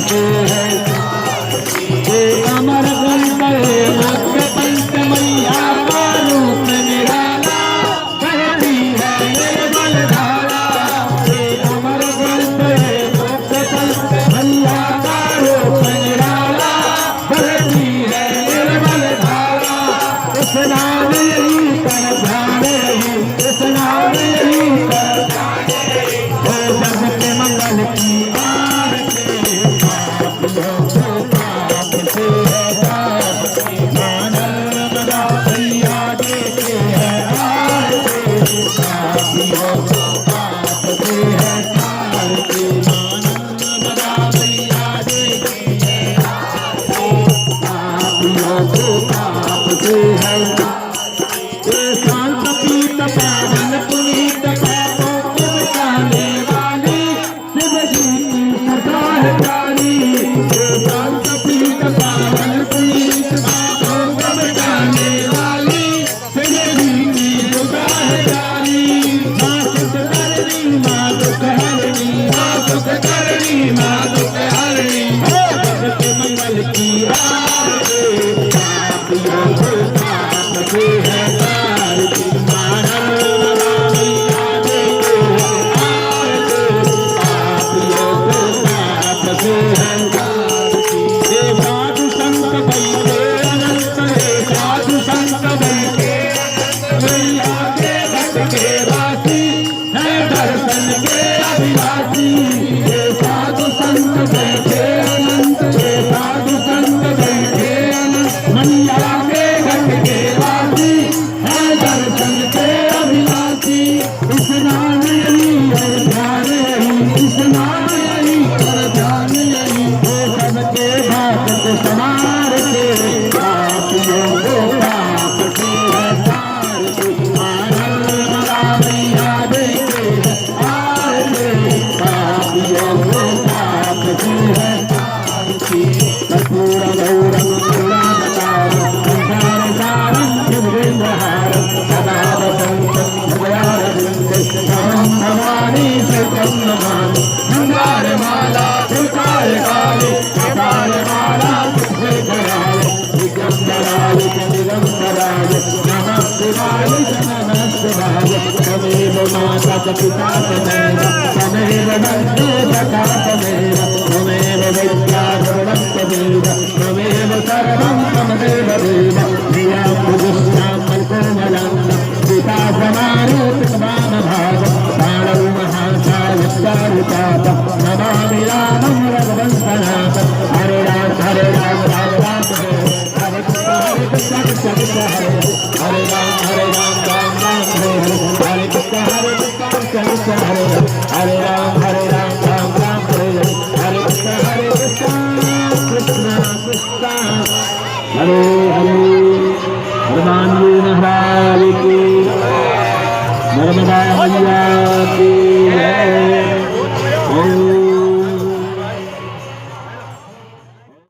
से है ये अमर ग्रंथ है मुख्य पंच मैया का रूप निराला बहती है निर्मल धारा ये अमर ग्रंथ है मुख्य पंच मैया का रूप निराला बहती है निर्मल धारा इस नाम यही कर ध्यान यही इस नाम यही कर ध्यान हो जग के मंगल की आरती पापियों को पाप से है नर्मदा मैया देते हैं आरती पापियों को पाप से है आरती नर्मदा मैया देते हैं पापियों को पाप से है ये शांत पीत पावन पुनीत पापों को मिटाने वाली शिव जी की सदा है प्यारी ये शांत पीत पावन पुनीत पापों को मिटाने वाली शिव जी की सदा है प्यारी माँ सुख करनी माँ दुख हरनी माँ सुख करनी माँ दुख हरनी हो जग के मंगल की आरती पापियों को पाप से है माता पिता तमेव बन्धु सखा तमेव त्वमेव विद्या सर्वं तमेव त्वमेव सर्वं तमेव देव धिया पुरुषां कोमलं पिता समारूपितवामभाव बाणौ महाकायत्यारुताप नमामि रामं रघुवंशनाथ हरे राम राम राम राम हरे कृष्ण कृष्ण हरे हरे राम राम राम हरे हरे कृष्ण हरे कृष्ण हरे राम राम राम हरे हरे कृष्ण कृष्ण कृष्ण हरे हरे हनुमान जी महाराज की नर्मदा मैया की जय।